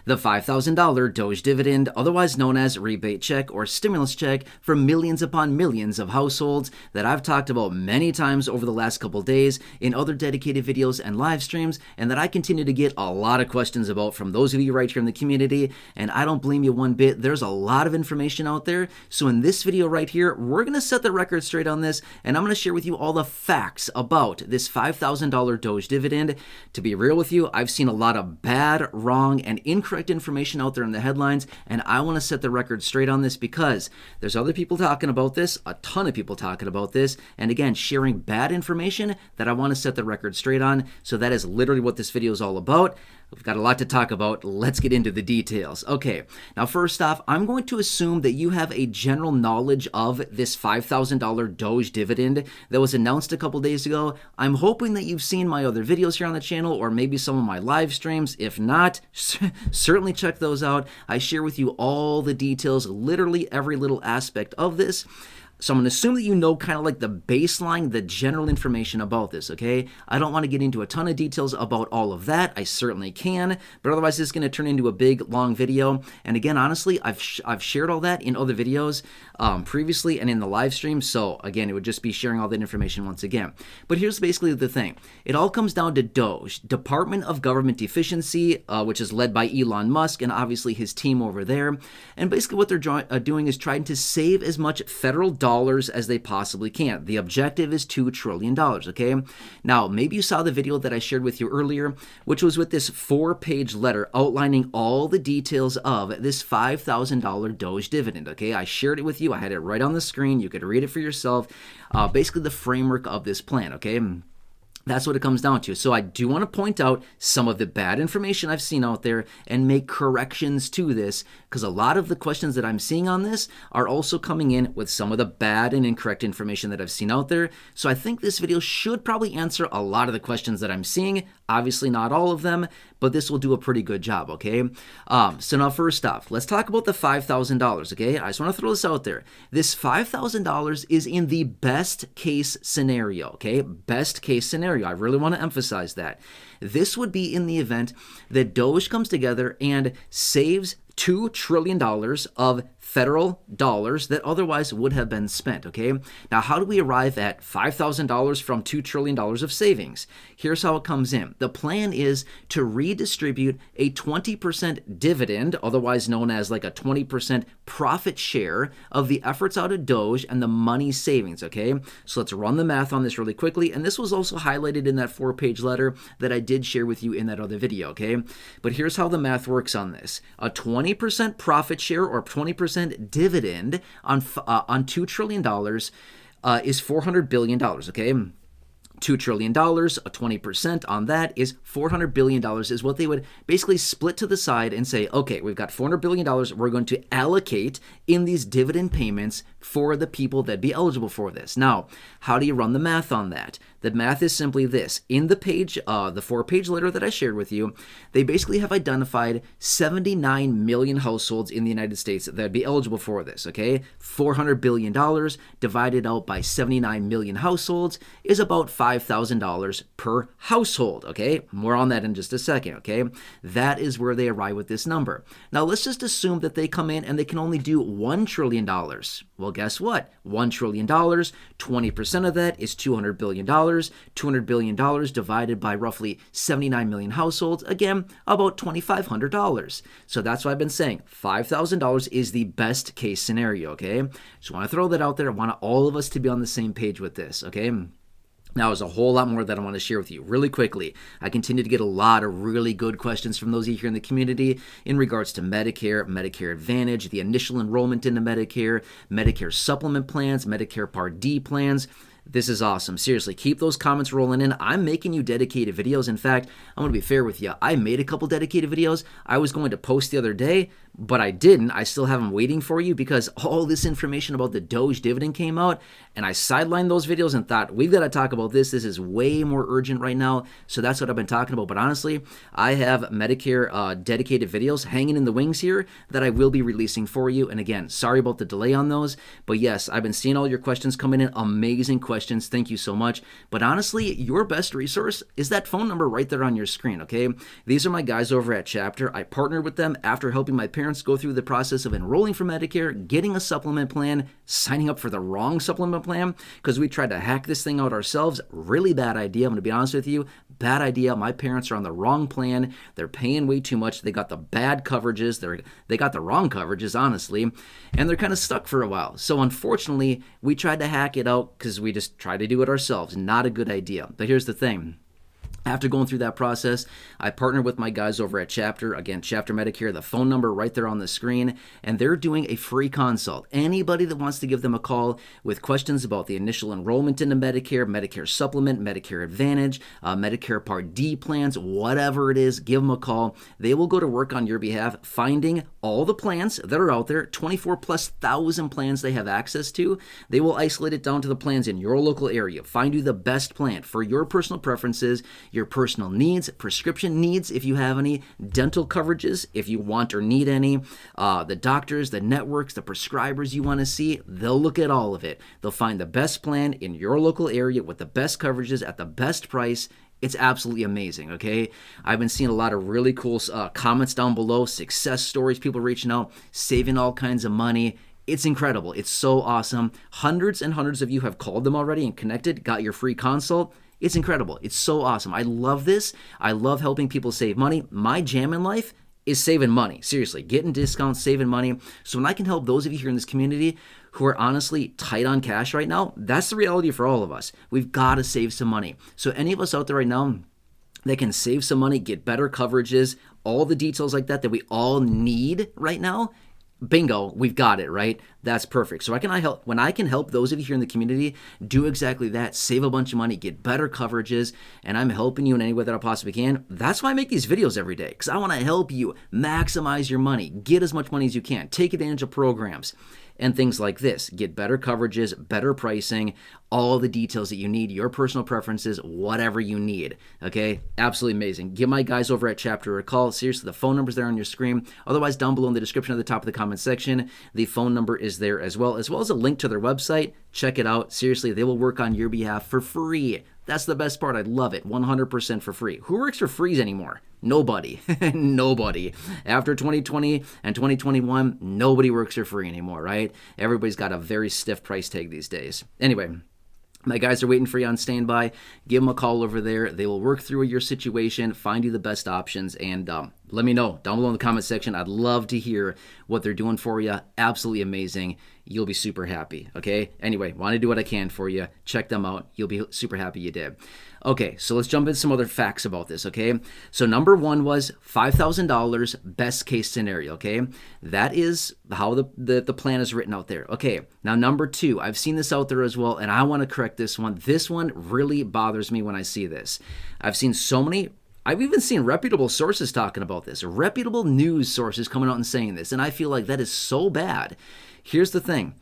The $5,000 Doge dividend, otherwise known as rebate check or stimulus check for millions upon millions of households that I've talked about many times over the last couple days in other dedicated videos and live streams, and that I continue to get a lot of questions about from those of you right here in the community, and I don't blame you one bit. There's a lot of information out there, so in this video right here, we're going to set the record straight on this, and I'm going to share with you all the facts about this $5,000 Doge dividend. To be real with you, I've seen a lot of bad, wrong, and incorrect information out there in the headlines, and I want to set the record straight on this because there's other people talking about this, a ton of people talking about this, and again, sharing bad information that I want to set the record straight on. So that is literally what this video is all about. We've got a lot to talk about. Let's get into the details. Okay, now first off, I'm going to assume that you have a general knowledge of this $5,000 Doge dividend that was announced a couple days ago. I'm hoping that you've seen my other videos here on the channel or maybe some of my live streams. If not, certainly check those out. I share with you all the details, literally every little aspect of this. So I'm going to assume that you know kind of like the baseline, the general information about this, okay? I don't want to get into a ton of details about all of that. I certainly can, but otherwise this is going to turn into a big, long video. And again, honestly, I've shared all that in other videos previously and in the live stream. So again, it would just be sharing all that information once again. But here's basically the thing. It all comes down to Doge, Department of Government Efficiency, which is led by Elon Musk and obviously his team over there. And basically what they're doing is trying to save as much federal dollars as they possibly can. The objective is $2 trillion, okay? Now, maybe you saw the video that I shared with you earlier, which was with this 4-page letter outlining all the details of this $5,000 Doge dividend, okay? I shared it with you. I had it right on the screen. You could read it for yourself. Basically, the framework of this plan, okay? That's what it comes down to. So I do want to point out some of the bad information I've seen out there and make corrections to this, because a lot of the questions that I'm seeing on this are also coming in with some of the bad and incorrect information that I've seen out there. So I think this video should probably answer a lot of the questions that I'm seeing. Obviously not all of them, but this will do a pretty good job, okay? So now first off, let's talk about the $5,000, okay? I just want to throw this out there. This $5,000 is in the best case scenario, okay? Best case scenario. I really want to emphasize that. This would be in the event that Doge comes together and saves $2 trillion of federal dollars that otherwise would have been spent, okay? Now, how do we arrive at $5,000 from $2 trillion of savings? Here's how it comes in. The plan is to redistribute a 20% dividend, otherwise known as like a 20% profit share of the efforts out of Doge and the money savings, okay? So let's run the math on this really quickly, and this was also highlighted in that 4-page letter that I did share with you in that other video, okay? But here's how the math works on this. A 20% profit share or 20% dividend on $2 trillion is $400 billion, okay? $2 trillion, a 20% on that is $400 billion is what they would basically split to the side and say, okay, we've got $400 billion we're going to allocate in these dividend payments for the people that be eligible for this. Now, how do you run the math on that? The math is simply this. In the page, the 4-page letter that I shared with you, they basically have identified 79 million households in the United States that would be eligible for this, okay? $400 billion divided out by 79 million households is about $5,000 per household, okay? More on that in just a second, okay? That is where they arrive with this number. Now, let's just assume that they come in and they can only do $1 trillion. Well, guess what? $1 trillion, 20% of that is $200 billion. $200 billion divided by roughly 79 million households, again, about $2,500. So that's what I've been saying. $5,000 is the best case scenario, okay? Just want to throw that out there. I want all of us to be on the same page with this, okay? Now, there's a whole lot more that I want to share with you really quickly. I continue to get a lot of really good questions from those of you here in the community in regards to Medicare, Medicare Advantage, the initial enrollment into Medicare, Medicare Supplement Plans, Medicare Part D Plans. This is awesome. Seriously, keep those comments rolling in. I'm making you dedicated videos. In fact, I'm going to be fair with you. I made a couple dedicated videos I was going to post the other day, but I didn't. I still have them waiting for you because all this information about the Doge dividend came out, and I sidelined those videos and thought, we've got to talk about this. This is way more urgent right now. So that's what I've been talking about. But honestly, I have Medicare dedicated videos hanging in the wings here that I will be releasing for you. And again, sorry about the delay on those. But yes, I've been seeing all your questions coming in. Amazing questions. Thank you so much. But honestly, your best resource is that phone number right there on your screen, okay? These are my guys over at Chapter. I partnered with them after helping my parents go through the process of enrolling for Medicare, getting a supplement plan, signing up for the wrong supplement plan because we tried to hack this thing out ourselves. Really bad idea. I'm going to be honest with you. Bad idea. My parents are on the wrong plan. They're paying way too much. They got the bad coverages. They got the wrong coverages, honestly, and they're kind of stuck for a while. So unfortunately, we tried to hack it out because we just tried to do it ourselves. Not a good idea. But here's the thing. After going through that process, I partnered with my guys over at Chapter. Again, Chapter Medicare, the phone number right there on the screen, and they're doing a free consult. Anybody that wants to give them a call with questions about the initial enrollment into Medicare, Medicare Supplement, Medicare Advantage, Medicare Part D Plans, whatever it is, give them a call. They will go to work on your behalf, finding all the plans that are out there, 24,000+ plans they have access to. They will isolate it down to the plans in your local area, find you the best plan for your personal preferences, your personal needs, prescription needs if you have any, dental coverages if you want or need any, the doctors, the networks, the prescribers you want to see. They'll look at all of it. They'll find the best plan in your local area with the best coverages at the best price. It's absolutely amazing, okay? I've been seeing a lot of really cool comments down below, success stories, people reaching out, saving all kinds of money. It's incredible. It's so awesome. Hundreds and hundreds of you have called them already and connected, got your free consult. It's incredible. It's so awesome. I love this. I love helping people save money. My jam in life is saving money. Seriously, getting discounts, saving money. So when I can help those of you here in this community who are honestly tight on cash right now, that's the reality for all of us. We've got to save some money. So any of us out there right now that can save some money, get better coverages, all the details like that we all need right now, bingo, we've got it, right? That's perfect. So when I can help those of you here in the community do exactly that, save a bunch of money, get better coverages, and I'm helping you in any way that I possibly can, that's why I make these videos every day, because I want to help you maximize your money, get as much money as you can, take advantage of programs and things like this, get better coverages, better pricing, all the details that you need, your personal preferences, whatever you need, okay? Absolutely amazing. Give my guys over at Chapter a call. Seriously, the phone number's there on your screen. Otherwise, down below in the description at the top of the comment section, the phone number is there as well as a link to their website. Check it out. Seriously, they will work on your behalf for free. That's the best part. I love it. 100% for free. Who works for free anymore? Nobody. Nobody. After 2020 and 2021, nobody works for free anymore, right? Everybody's got a very stiff price tag these days. Anyway, my guys are waiting for you on standby. Give them a call over there. They will work through your situation, find you the best options, and let me know down below in the comment section. I'd love to hear what they're doing for you. Absolutely amazing. You'll be super happy, okay? Anyway, want to do what I can for you. Check them out. You'll be super happy you did. Okay, so let's jump into some other facts about this, okay? So number one was $5,000 best case scenario, okay? That is how the plan is written out there. Okay, now number two, I've seen this out there as well, and I want to correct this one. This one really bothers me when I see this. I've even seen reputable sources talking about this, reputable news sources coming out and saying this, and I feel like that is so bad. Here's the thing.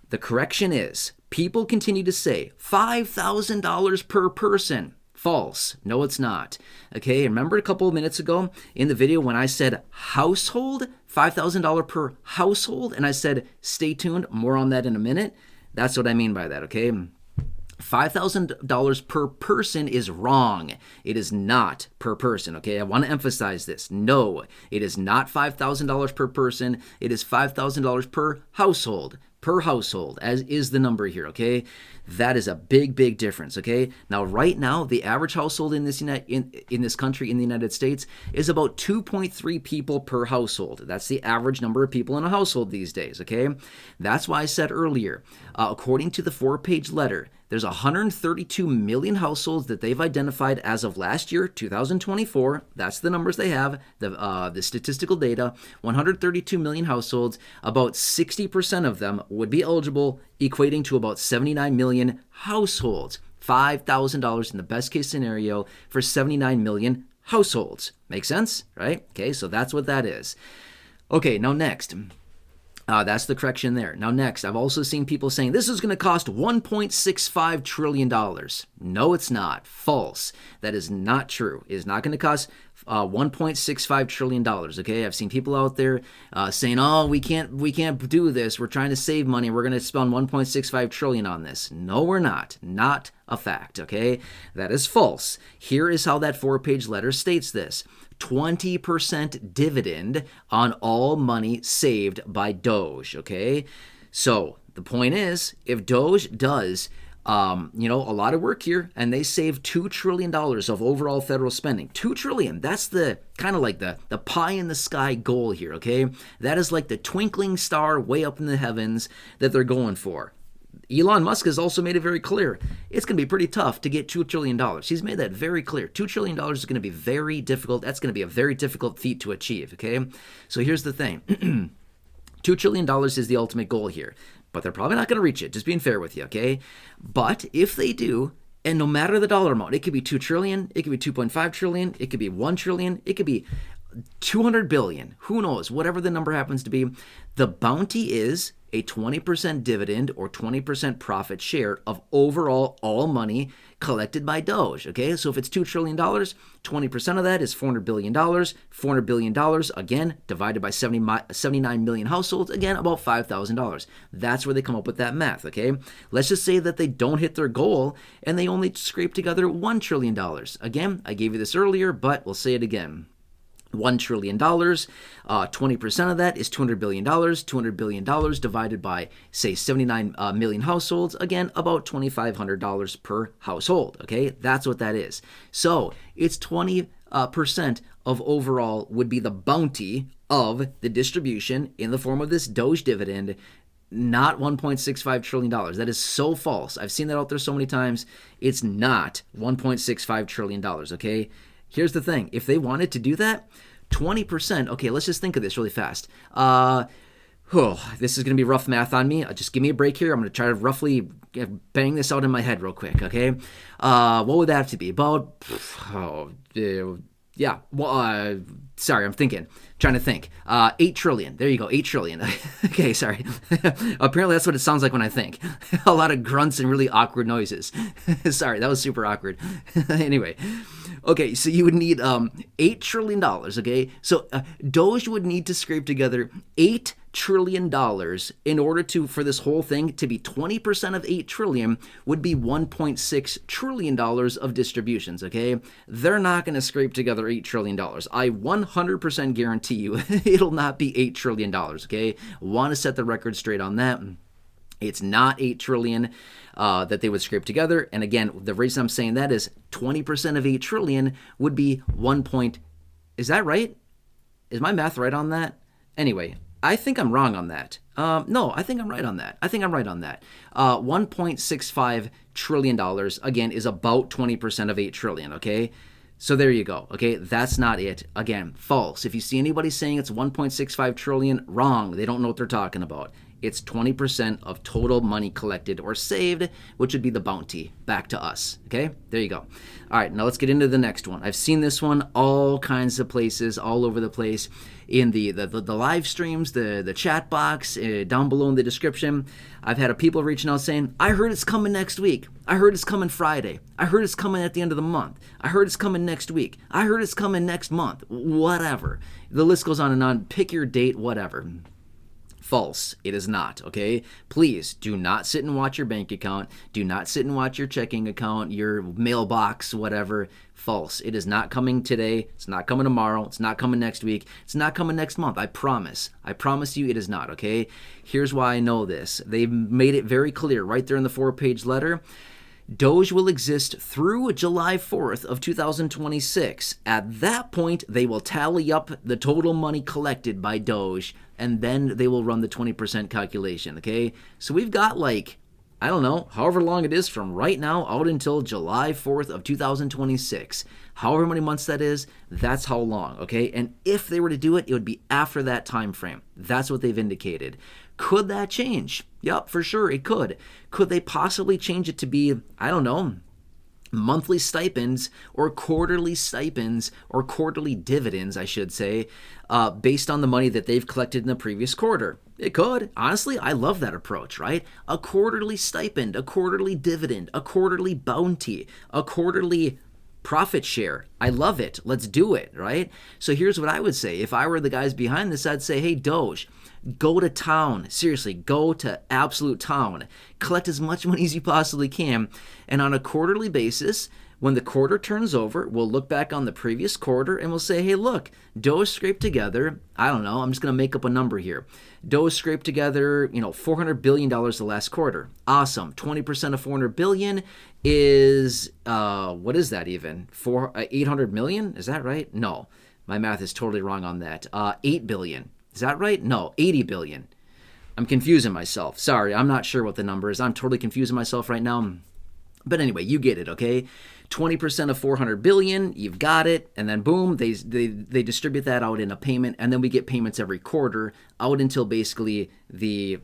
The correction is, people continue to say $5,000 per person. False. No, it's not. Okay, remember a couple of minutes ago in the video when I said household, $5,000 per household, and I said stay tuned, more on that in a minute? That's what I mean by that, okay? $5,000 per person is wrong. It is not per person, okay? I want to emphasize this. No, it is not $5,000 per person. It is $5,000 per household. Per household, as is the number here, okay? That is a big, big difference, okay? Now, right now, the average household in this country, in the United States, is about 2.3 people per household. That's the average number of people in a household these days, okay? That's why I said earlier, according to the 4-page letter, there's 132 million households that they've identified as of last year, 2024. That's the numbers they have, the statistical data. 132 million households. About 60% of them would be eligible, equating to about 79 million households. $5,000 in the best case scenario for 79 million households. Make sense, right? Okay, so that's what that is. Okay, now next. That's the correction there. Now next, I've also seen people saying this is going to cost $1.65 trillion. No, it's not. False. That is not true. It is not going to cost $1.65 trillion. Okay, I've seen people out there saying, "Oh, we can't do this. We're trying to save money. We're going to spend $1.65 trillion on this." No, we're not. Not a fact. Okay, that is false. Here is how that 4-page letter states this. 20% dividend on all money saved by Doge, okay? So the point is, if Doge does, a lot of work here, and they save $2 trillion of overall federal spending. $2 trillion, that's the kind of like the pie in the sky goal here, okay? That is like the twinkling star way up in the heavens that they're going for. Elon Musk has also made it very clear it's going to be pretty tough to get $2 trillion. He's made that very clear. $2 trillion is going to be very difficult. That's going to be a very difficult feat to achieve, okay? So here's the thing. $2 trillion is the ultimate goal here, but they're probably not going to reach it, just being fair with you, okay? But if they do, and no matter the dollar amount, it could be $2 trillion, it could be $2.5 trillion, it could be $1 trillion, it could be $200 billion, who knows, whatever the number happens to be, the bounty is a 20% dividend or 20% profit share of overall all money collected by Doge, okay? So if it's $2 trillion, 20% of that is $400 billion. $400 billion, again, divided by 79 million households, again, about $5,000. That's where they come up with that math, okay? Let's just say that they don't hit their goal and they only scrape together $1 trillion. Again, I gave you this earlier, but we'll say it again. $1 trillion, 20% of that is $200 billion. $200 billion divided by, say, 79 million households. Again, about $2,500 per household, okay? That's what that is. So it's 20% of overall would be the bounty of the distribution in the form of this Doge dividend, not $1.65 trillion. That is so false. I've seen that out there so many times. It's not $1.65 trillion, okay? Here's the thing. If they wanted to do that, 20%, okay, let's just think of this really fast. This is going to be rough math on me. Just give me a break here. I'm going to try to roughly bang this out in my head real quick, okay? What would that have to be? About, sorry, I'm trying to think. 8 trillion. There you go, 8 trillion. Okay, sorry. Apparently that's what it sounds like when I think. A lot of grunts and really awkward noises. Sorry, that was super awkward. Anyway. Okay, so you would need $8 trillion, okay? So Doge would need to scrape together $8 trillion in order for this whole thing to be 20% of $8 trillion would be $1.6 trillion of distributions, okay? They're not going to scrape together $8 trillion. I 100% guarantee you it'll not be $8 trillion, okay? Want to set the record straight on that. It's not $8 trillion that they would scrape together. And again, the reason I'm saying that is 20% of $8 trillion would be Is that right? Is my math right on that? Anyway, I think I'm wrong on that. No, I think I'm right on that. $1.65 trillion, again, is about 20% of $8 trillion, okay? So there you go, okay? That's not it. Again, false. If you see anybody saying it's $1.65 trillion, wrong. They don't know what they're talking about. It's 20% of total money collected or saved, which would be the bounty back to us. Okay, there you go. All right, now let's get into the next one. I've seen this one all kinds of places, all over the place, in the live streams, the chat box, down below in the description. I've had people reaching out saying, I heard it's coming next week. I heard it's coming Friday. I heard it's coming at the end of the month. I heard it's coming next week. I heard it's coming next month. Whatever. The list goes on and on. Pick your date, whatever. False. It is not, okay? Please do not sit and watch your bank account. Do not sit and watch your checking account, your mailbox, whatever. False. It is not coming today. It's not coming tomorrow. It's not coming next week. It's not coming next month. I promise. I promise you it is not, okay? Here's why I know this. They've made it very clear right there in the 4-page letter. Doge will exist through July 4th of 2026. At that point, they will tally up the total money collected by Doge, and then they will run the 20% calculation, okay? So we've got I don't know, however long it is from right now out until July 4th of 2026. However many months that is, that's how long, okay? And if they were to do it, it would be after that time frame. That's what they've indicated. Could that change? Yep, for sure, it could. Could they possibly change it to be, I don't know, monthly stipends or quarterly stipends or quarterly dividends, I should say, based on the money that they've collected in the previous quarter. It could. Honestly, I love that approach, right? A quarterly stipend, a quarterly dividend, a quarterly bounty, a quarterly profit share. I love it. Let's do it, right? So here's what I would say. If I were the guys behind this, I'd say, hey, Doge, go to town. Seriously, go to absolute town. Collect as much money as you possibly can. And on a quarterly basis, when the quarter turns over, we'll look back on the previous quarter and we'll say, hey, look, Doge scraped together, I don't know, I'm just going to make up a number here. Doge scraped together, $400 billion the last quarter. Awesome. 20% of $400 billion is, what is that even? 800 million? Is that right? No, my math is totally wrong on that. 8 billion. Is that right? No, 80 billion. I'm confusing myself. Sorry, I'm not sure what the number is. I'm totally confusing myself right now. But anyway, you get it, okay? 20% of 400 billion, you've got it, and then boom, they distribute that out in a payment, and then we get payments every quarter out until basically the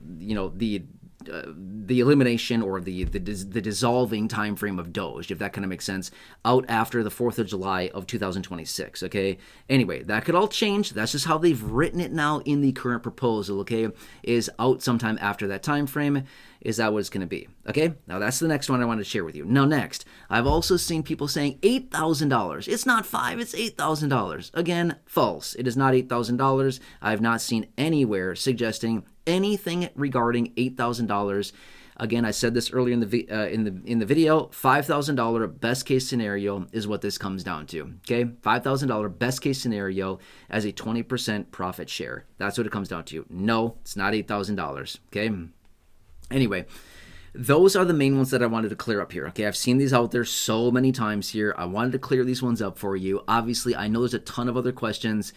elimination or the dissolving time frame of Doge, if that kind of makes sense, out after the 4th of July of 2026, okay? Anyway, that could all change. That's just how they've written it now in the current proposal, okay? Is out sometime after that time frame. Is that what it's going to be? Okay, now that's the next one I wanted to share with you. Now next, I've also seen people saying $8,000. It's not $5,000, it's $8,000. Again, false. It is not $8,000. I have not seen anywhere suggesting anything regarding $8,000. Again, I said this earlier in the video. $5,000 best case scenario is what this comes down to. Okay, $5,000 best case scenario as a 20% profit share. That's what it comes down to. No, it's not $8,000. Okay. Anyway, those are the main ones that I wanted to clear up here. Okay, I've seen these out there so many times here. I wanted to clear these ones up for you. Obviously, I know there's a ton of other questions.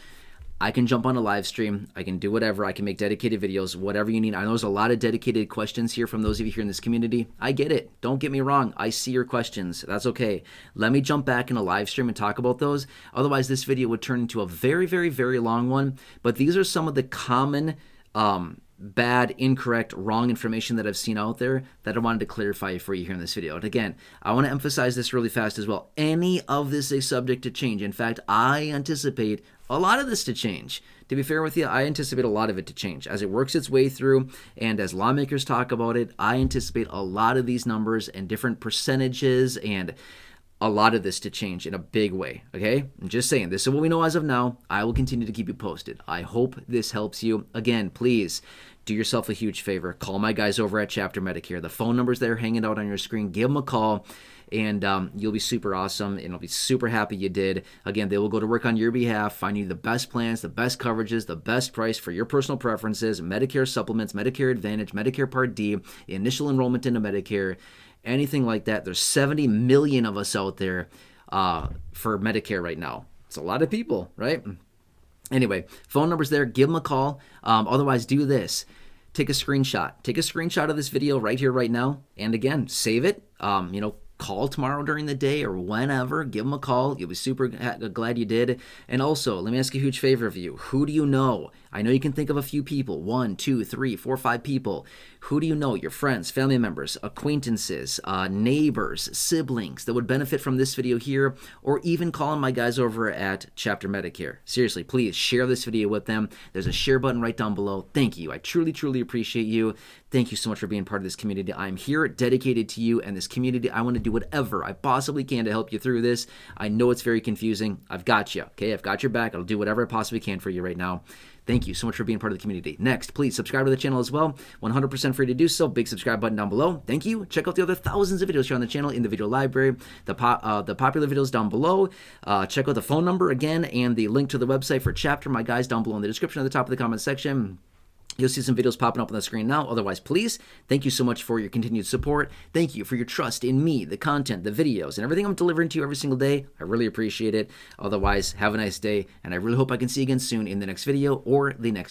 I can jump on a live stream. I can do whatever. I can make dedicated videos, whatever you need. I know there's a lot of dedicated questions here from those of you here in this community. I get it. Don't get me wrong. I see your questions. That's okay. Let me jump back in a live stream and talk about those. Otherwise, this video would turn into a very, very, very long one. But these are some of the common bad, incorrect, wrong information that I've seen out there that I wanted to clarify for you here in this video. And again, I want to emphasize this really fast as well. Any of this is subject to change. In fact, I anticipate a lot of this to change. To be fair with you, I anticipate a lot of it to change. As it works its way through and as lawmakers talk about it, I anticipate a lot of these numbers and different percentages and a lot of this to change in a big way, okay? I'm just saying, this is what we know as of now. I will continue to keep you posted. I hope this helps you. Again, please do yourself a huge favor. Call my guys over at Chapter Medicare. The phone number's there hanging out on your screen. Give them a call, and you'll be super awesome, and I'll be super happy you did. Again, they will go to work on your behalf, find you the best plans, the best coverages, the best price for your personal preferences, Medicare Supplements, Medicare Advantage, Medicare Part D, initial enrollment into Medicare, anything like that. There's 70 million of us out there for Medicare right now. It's a lot of people, right? Anyway, phone number's there. Give them a call. Otherwise, do this. Take a screenshot. Take a screenshot of this video right here, right now. And again, save it. Call tomorrow during the day or whenever. Give them a call. You'll be super glad you did. And also, let me ask a huge favor of you. Who do you know? I know you can think of a few people. 1, 2, 3, 4, 5 people. Who do you know? Your friends, family members, acquaintances, neighbors, siblings that would benefit from this video here, or even calling my guys over at Chapter Medicare. Seriously, please share this video with them. There's a share button right down below. Thank you. I truly, truly appreciate you. Thank you so much for being part of this community. I'm here dedicated to you and this community. I want to do whatever I possibly can to help you through this. I know it's very confusing. I've got you, okay? I've got your back. I'll do whatever I possibly can for you right now. Thank you so much for being part of the community. Next, please subscribe to the channel as well. 100% free to do so. Big subscribe button down below. Thank you. Check out the other thousands of videos here on the channel in the video library. The popular videos down below. Check out the phone number again and the link to the website for Chapter. My guys down below in the description at the top of the comment section. You'll see some videos popping up on the screen now. Otherwise, please, thank you so much for your continued support. Thank you for your trust in me, the content, the videos, and everything I'm delivering to you every single day. I really appreciate it. Otherwise, have a nice day, and I really hope I can see you again soon in the next video or the next